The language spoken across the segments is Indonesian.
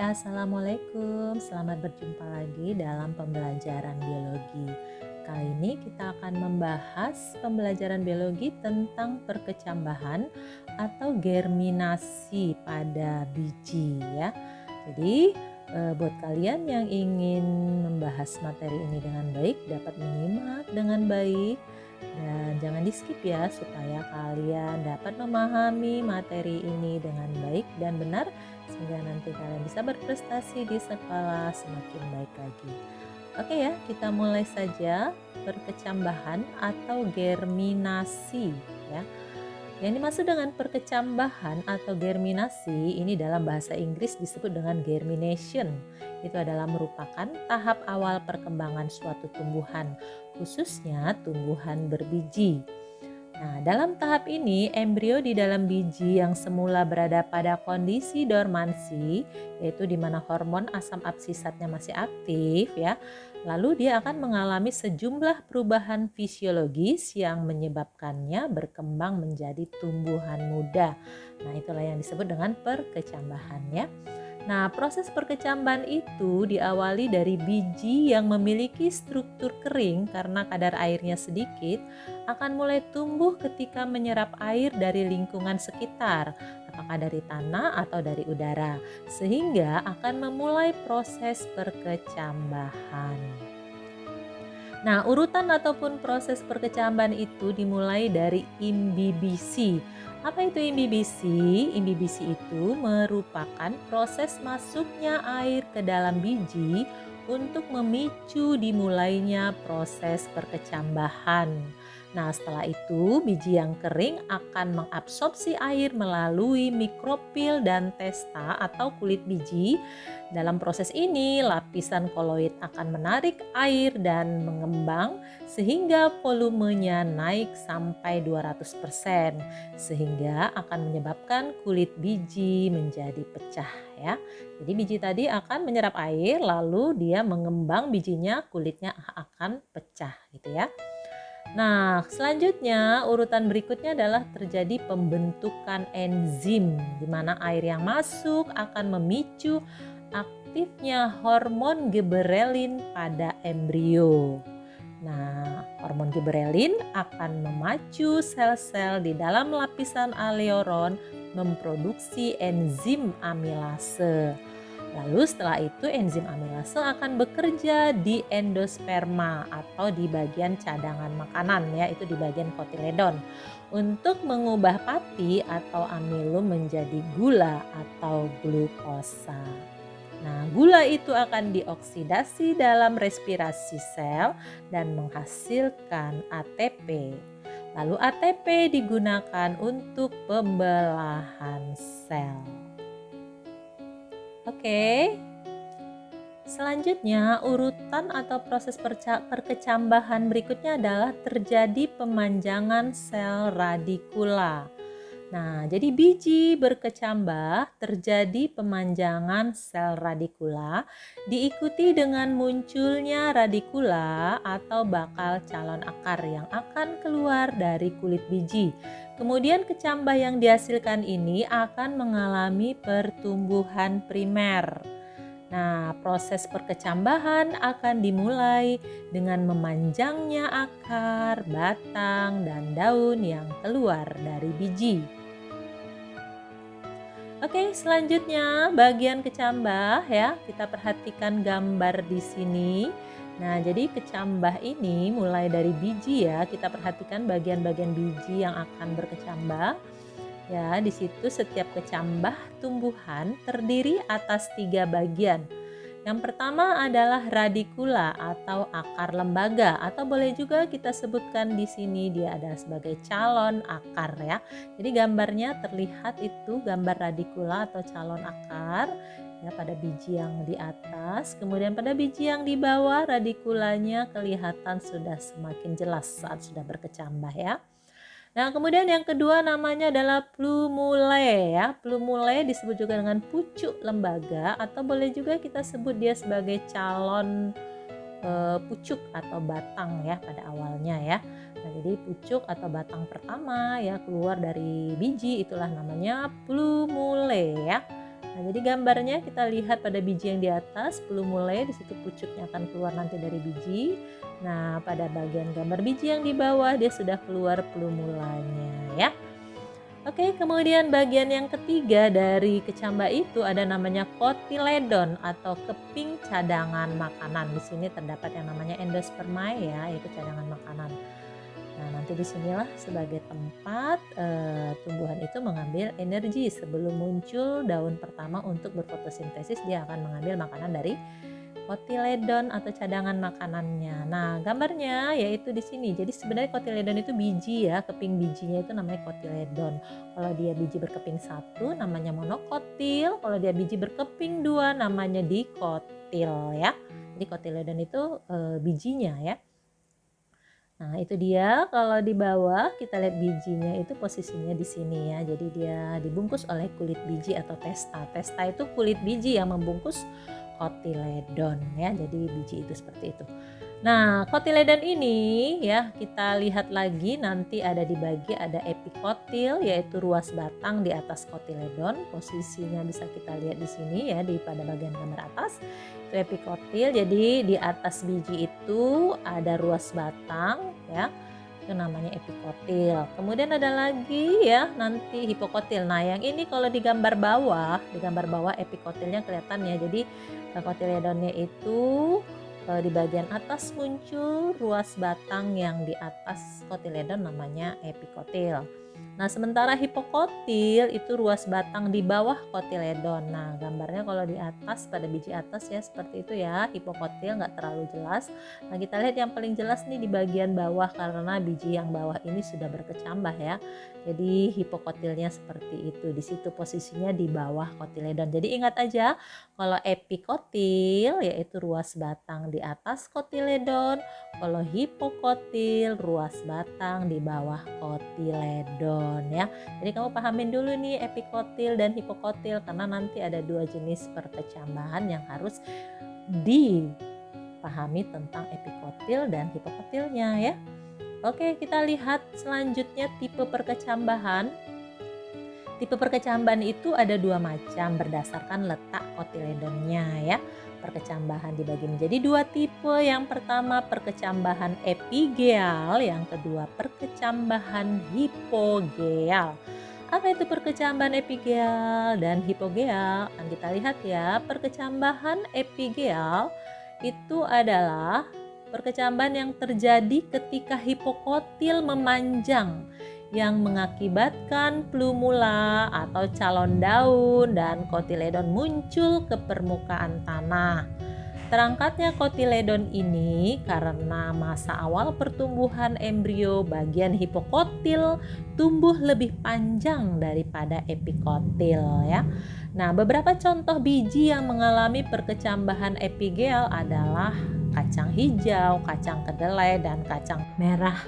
Assalamualaikum. Selamat berjumpa lagi dalam pembelajaran biologi. Kali ini kita akan membahas pembelajaran biologi tentang perkecambahan atau germinasi pada biji ya. Jadi buat kalian yang ingin membahas materi ini dengan baik dapat menyimak dengan baik dan jangan di skip ya supaya kalian dapat memahami materi ini dengan baik dan benar sehingga nanti kalian bisa berprestasi di sekolah semakin baik lagi. Oke ya, kita mulai saja perkecambahan atau germinasi ya. Yang dimaksud dengan perkecambahan atau germinasi ini dalam bahasa Inggris disebut dengan germination. Itu adalah merupakan tahap awal perkembangan suatu tumbuhan, khususnya tumbuhan berbiji. Nah, dalam tahap ini embrio di dalam biji yang semula berada pada kondisi dormansi, yaitu di mana hormon asam absisatnya masih aktif ya. Lalu dia akan mengalami sejumlah perubahan fisiologis yang menyebabkannya berkembang menjadi tumbuhan muda. Nah, itulah yang disebut dengan perkecambahan ya. Nah, proses perkecambahan itu diawali dari biji yang memiliki struktur kering karena kadar airnya sedikit akan mulai tumbuh ketika menyerap air dari lingkungan sekitar, apakah dari tanah atau dari udara, sehingga akan memulai proses perkecambahan. Nah, urutan ataupun proses perkecambahan itu dimulai dari imbibisi. Apa itu imbibisi? Imbibisi itu merupakan proses masuknya air ke dalam biji untuk memicu dimulainya proses perkecambahan. Nah, setelah itu biji yang kering akan mengabsorpsi air melalui mikrofil dan testa atau kulit biji. Dalam proses ini, lapisan koloid akan menarik air dan mengembang sehingga volumenya naik sampai 200%, sehingga akan menyebabkan kulit biji menjadi pecah ya. Jadi biji tadi akan menyerap air lalu dia mengembang bijinya, kulitnya akan pecah gitu ya. Nah, selanjutnya urutan berikutnya adalah terjadi pembentukan enzim di mana air yang masuk akan memicu aktifnya hormon giberelin pada embrio. Nah, hormon giberelin akan memacu sel-sel di dalam lapisan aleuron memproduksi enzim amilase. Lalu setelah itu enzim amilase akan bekerja di endosperma atau di bagian cadangan makanan ya, itu di bagian kotiledon untuk mengubah pati atau amilum menjadi gula atau glukosa. Nah, gula itu akan dioksidasi dalam respirasi sel dan menghasilkan ATP. Lalu ATP digunakan untuk pembelahan sel. Oke. Selanjutnya, urutan atau proses perkecambahan berikutnya adalah terjadi pemanjangan sel radikula. Nah, jadi biji berkecambah terjadi pemanjangan sel radikula diikuti dengan munculnya radikula atau bakal calon akar yang akan keluar dari kulit biji. Kemudian kecambah yang dihasilkan ini akan mengalami pertumbuhan primer. Nah, proses perkecambahan akan dimulai dengan memanjangnya akar, batang, dan daun yang keluar dari biji. Oke, selanjutnya bagian kecambah ya. Kita perhatikan gambar di sini. Nah, jadi kecambah ini mulai dari biji ya. Kita perhatikan bagian-bagian biji yang akan berkecambah. Ya, di situ setiap kecambah tumbuhan terdiri atas 3 bagian. Yang pertama adalah radikula atau akar lembaga atau boleh juga kita sebutkan di sini dia ada sebagai calon akar ya. Jadi gambarnya terlihat itu gambar radikula atau calon akar ya pada biji yang di atas. Kemudian pada biji yang di bawah radikulanya kelihatan sudah semakin jelas saat sudah berkecambah ya. Nah, kemudian yang kedua namanya adalah plumule ya. Plumule disebut juga dengan pucuk lembaga atau boleh juga kita sebut dia sebagai calon pucuk atau batang ya pada awalnya ya. Nah, jadi pucuk atau batang pertama ya keluar dari biji itulah namanya plumule ya. Nah, jadi gambarnya kita lihat pada biji yang di atas, plumule, di situ pucuknya akan keluar nanti dari biji. Nah, pada bagian gambar biji yang di bawah dia sudah keluar plumulanya ya. Oke, kemudian bagian yang ketiga dari kecambah itu ada namanya kotiledon atau keping cadangan makanan. Di sini terdapat yang namanya endospermae ya, yaitu cadangan makanan. Nah, nanti disinilah sebagai tempat tumbuhan itu mengambil energi sebelum muncul daun pertama untuk berfotosintesis. Dia akan mengambil makanan dari kotiledon atau cadangan makanannya. Nah, gambarnya yaitu di sini. Jadi sebenarnya kotiledon itu biji ya, keping bijinya itu namanya kotiledon. Kalau dia biji berkeping satu namanya monokotil, kalau dia biji berkeping dua namanya dikotil ya. Jadi kotiledon itu bijinya ya. Nah, itu dia kalau di bawah kita lihat bijinya itu posisinya di sini ya. Jadi dia dibungkus oleh kulit biji atau testa. Testa itu kulit biji yang membungkus kotiledon ya. Jadi biji itu seperti itu. Nah, kotiledon ini ya kita lihat lagi nanti ada ada epikotil yaitu ruas batang di atas kotiledon. Posisinya bisa kita lihat di sini ya di pada bagian gambar atas. Itu epikotil. Jadi di atas biji itu ada ruas batang ya. Itu namanya epikotil. Kemudian ada lagi ya nanti hipokotil. Nah, yang ini kalau di gambar bawah epikotilnya kelihatan ya. Jadi kotiledonnya itu di bagian atas muncul ruas batang yang di atas kotiledon namanya epikotil. Nah, sementara hipokotil itu ruas batang di bawah kotiledon. Nah, gambarnya kalau di atas pada biji atas ya seperti itu ya, hipokotil nggak terlalu jelas. Nah, kita lihat yang paling jelas nih di bagian bawah karena biji yang bawah ini sudah berkecambah ya. Jadi hipokotilnya seperti itu. Di situ posisinya di bawah kotiledon. Jadi ingat aja kalau epikotil yaitu ruas batang di atas kotiledon, kalau hipokotil ruas batang di bawah kotiledon ya. Jadi kamu pahamin dulu nih epikotil dan hipokotil karena nanti ada dua jenis perkecambahan yang harus dipahami tentang epikotil dan hipokotilnya ya. Oke, kita lihat selanjutnya tipe perkecambahan. Tipe perkecambahan itu ada dua macam berdasarkan letak kotiledonnya ya. Perkecambahan dibagi menjadi dua tipe. Yang pertama perkecambahan epigeal, yang kedua perkecambahan hipogeal. Apa itu perkecambahan epigeal dan hipogeal? Akan kita lihat ya. Perkecambahan epigeal itu adalah perkecambahan yang terjadi ketika hipokotil memanjang yang mengakibatkan plumula atau calon daun dan kotiledon muncul ke permukaan tanah. Terangkatnya kotiledon ini karena masa awal pertumbuhan embrio bagian hipokotil tumbuh lebih panjang daripada epikotil ya. Nah, beberapa contoh biji yang mengalami perkecambahan epigeal adalah kacang hijau, kacang kedelai, dan kacang merah.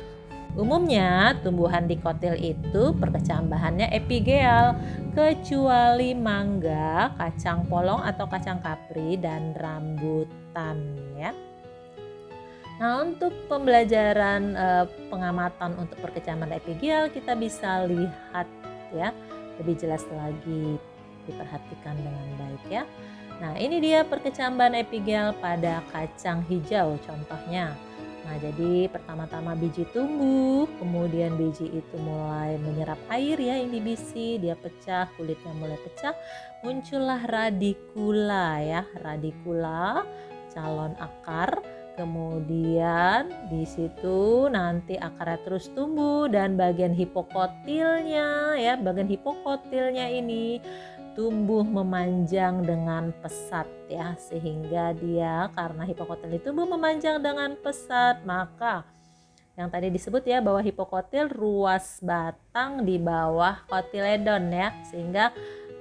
Umumnya tumbuhan dikotil itu perkecambahannya epigeal kecuali mangga, kacang polong atau kacang kapri, dan rambutan ya. Nah, untuk pembelajaran pengamatan untuk perkecambahan epigeal kita bisa lihat ya lebih jelas lagi, diperhatikan dengan baik ya. Nah, ini dia perkecambahan epigeal pada kacang hijau contohnya. Nah, jadi pertama-tama biji tumbuh, kemudian biji itu mulai menyerap air ya yang di biji, dia pecah, kulitnya mulai pecah, muncullah radikula ya, radikula calon akar. Kemudian di situ nanti akarnya terus tumbuh dan bagian hipokotilnya ya, bagian hipokotilnya ini tumbuh memanjang dengan pesat ya, sehingga dia karena hipokotil itu tumbuh memanjang dengan pesat, maka yang tadi disebut ya bahwa hipokotil ruas batang di bawah kotiledon ya, sehingga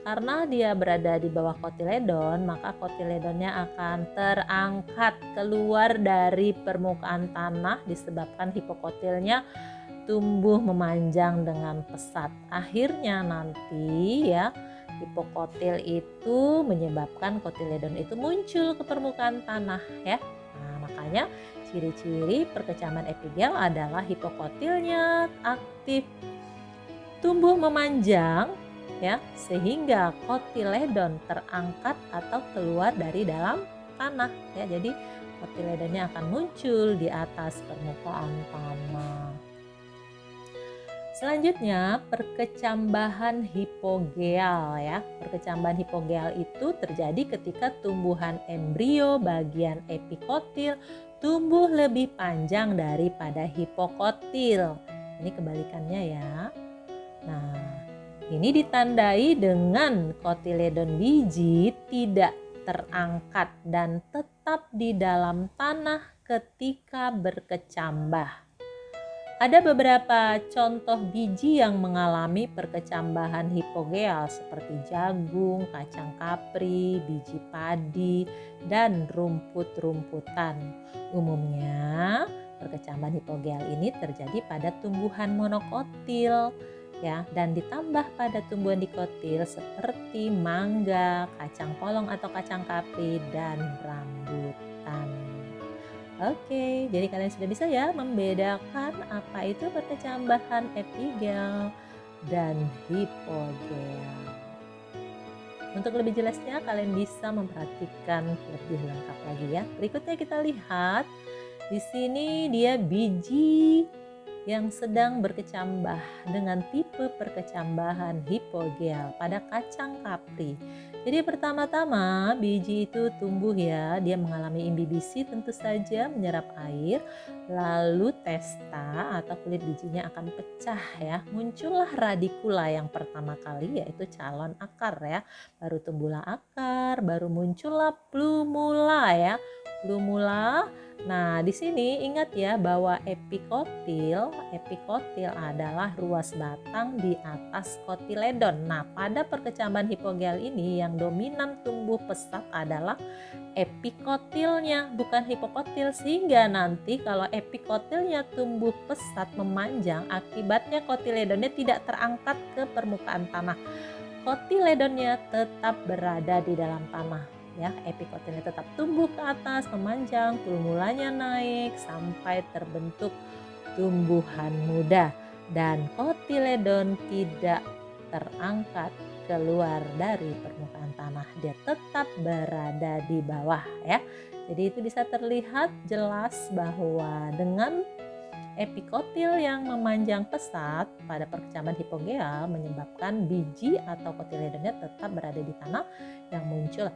karena dia berada di bawah kotiledon maka kotiledonnya akan terangkat keluar dari permukaan tanah disebabkan hipokotilnya tumbuh memanjang dengan pesat. Akhirnya nanti ya hipokotil itu menyebabkan kotiledon itu muncul ke permukaan tanah ya. Nah, makanya ciri-ciri perkecambahan epigeal adalah hipokotilnya aktif tumbuh memanjang ya, sehingga kotiledon terangkat atau keluar dari dalam tanah ya. Jadi kotiledonnya akan muncul di atas permukaan tanah. Selanjutnya, perkecambahan hipogeal ya. Perkecambahan hipogeal itu terjadi ketika tumbuhan embrio bagian epikotil tumbuh lebih panjang daripada hipokotil. Ini kebalikannya ya. Nah, ini ditandai dengan kotiledon biji tidak terangkat dan tetap di dalam tanah ketika berkecambah. Ada beberapa contoh biji yang mengalami perkecambahan hipogeal seperti jagung, kacang kapri, biji padi, dan rumput-rumputan. Umumnya, perkecambahan hipogeal ini terjadi pada tumbuhan monokotil ya, dan ditambah pada tumbuhan dikotil seperti mangga, kacang polong atau kacang kapri, dan rambutan. Oke, jadi kalian sudah bisa ya membedakan apa itu perkecambahan epigel dan hipogel. Untuk lebih jelasnya kalian bisa memperhatikan lebih lengkap lagi ya. Berikutnya kita lihat di sini dia biji yang sedang berkecambah dengan tipe perkecambahan hipogel pada kacang kapri. Jadi pertama-tama biji itu tumbuh ya, dia mengalami imbibisi tentu saja menyerap air, lalu testa atau kulit bijinya akan pecah ya. Muncullah radikula yang pertama kali yaitu calon akar ya. Baru tumbuhlah akar, baru muncullah plumula ya. Plumula. Nah, di sini ingat ya bahwa epikotil adalah ruas batang di atas kotiledon. Nah, pada perkecambahan hipogel ini yang dominan tumbuh pesat adalah epikotilnya, bukan hipokotil, sehingga nanti kalau epikotilnya tumbuh pesat memanjang, akibatnya kotiledonnya tidak terangkat ke permukaan tanah. Kotiledonnya tetap berada di dalam tanah. Ya, epikotilnya tetap tumbuh ke atas, memanjang, plumulanya naik sampai terbentuk tumbuhan muda dan kotiledon tidak terangkat keluar dari permukaan tanah. Dia tetap berada di bawah ya. Jadi itu bisa terlihat jelas bahwa dengan epikotil yang memanjang pesat pada perkecambahan hipogel menyebabkan biji atau kotiledonnya tetap berada di tanah, yang muncul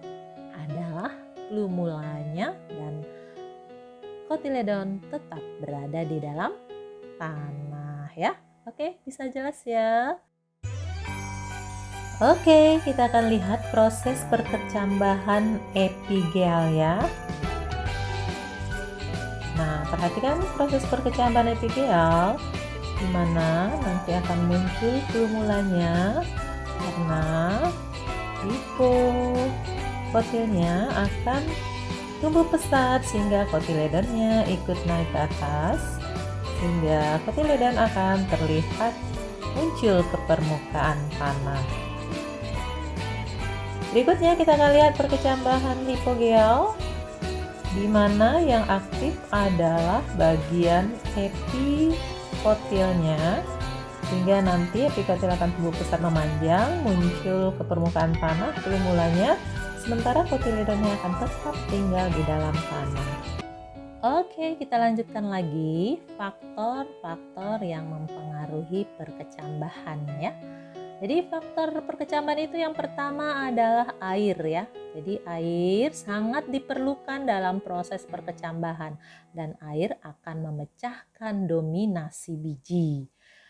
adalah plumulanya dan kotiledon tetap berada di dalam tanah ya. Oke, bisa jelas ya? Oke, kita akan lihat proses perkecambahan epigel ya. Nah, perhatikan proses perkecambahan epigel di mana nanti akan muncul plumulanya karena kotilnya akan tumbuh pesat sehingga kotiledonnya ikut naik ke atas, sehingga kotiledon akan terlihat muncul ke permukaan tanah. Berikutnya kita akan lihat perkecambahan hipogel di mana yang aktif adalah bagian epikotilnya, sehingga nanti epikotil akan tumbuh pesat memanjang, muncul ke permukaan tanah plumulanya, sementara kotiledonnya akan tetap tinggal di dalam tanah. Oke, kita lanjutkan lagi faktor-faktor yang mempengaruhi perkecambahan ya. Jadi faktor perkecambahan itu yang pertama adalah air ya. Jadi air sangat diperlukan dalam proses perkecambahan dan air akan memecahkan dominasi biji.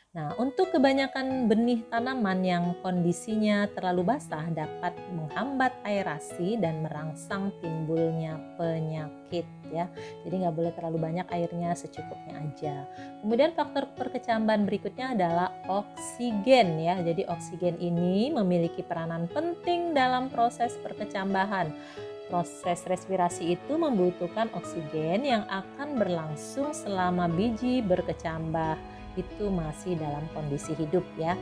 Nah, untuk kebanyakan benih tanaman yang kondisinya terlalu basah dapat menghambat aerasi dan merangsang timbulnya penyakit ya. Jadi nggak boleh terlalu banyak airnya, secukupnya aja. Kemudian faktor perkecambahan berikutnya adalah oksigen ya. Jadi oksigen ini memiliki peranan penting dalam proses perkecambahan. Proses respirasi itu membutuhkan oksigen yang akan berlangsung selama biji berkecambah itu masih dalam kondisi hidup ya.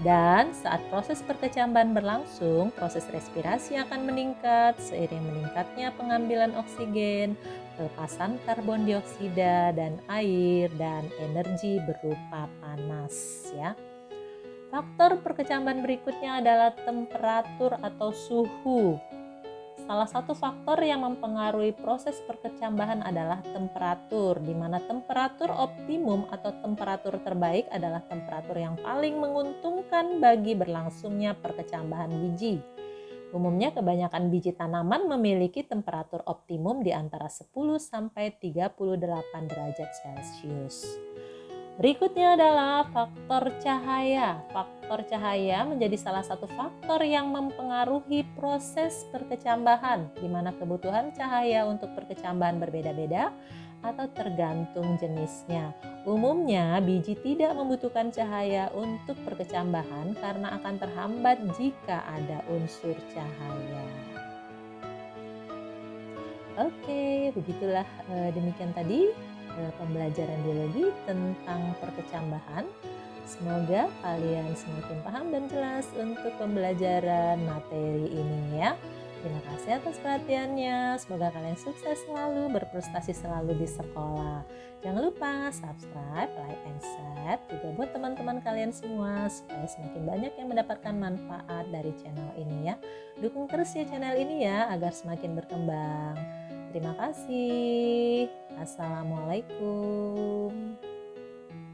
Dan saat proses perkecambahan berlangsung, proses respirasi akan meningkat seiring meningkatnya pengambilan oksigen, pelepasan karbon dioksida dan air, dan energi berupa panas ya. Faktor perkecambahan berikutnya adalah temperatur atau suhu. Salah satu faktor yang mempengaruhi proses perkecambahan adalah temperatur, di mana temperatur optimum atau temperatur terbaik adalah temperatur yang paling menguntungkan bagi berlangsungnya perkecambahan biji. Umumnya kebanyakan biji tanaman memiliki temperatur optimum di antara 10 sampai 38 derajat Celcius. Berikutnya adalah faktor cahaya. Faktor cahaya menjadi salah satu faktor yang mempengaruhi proses perkecambahan, di mana kebutuhan cahaya untuk perkecambahan berbeda-beda atau tergantung jenisnya. Umumnya, biji tidak membutuhkan cahaya untuk perkecambahan karena akan terhambat jika ada unsur cahaya. Oke, begitulah demikian tadi pembelajaran biologi tentang perkecambahan. Semoga kalian semakin paham dan jelas untuk pembelajaran materi ini ya. Terima kasih atas perhatiannya. Semoga kalian sukses selalu, berprestasi selalu di sekolah. Jangan lupa subscribe, like, and share juga buat teman-teman kalian semua supaya semakin banyak yang mendapatkan manfaat dari channel ini ya. Dukung terus ya channel ini ya agar semakin berkembang. Terima kasih. Assalamualaikum.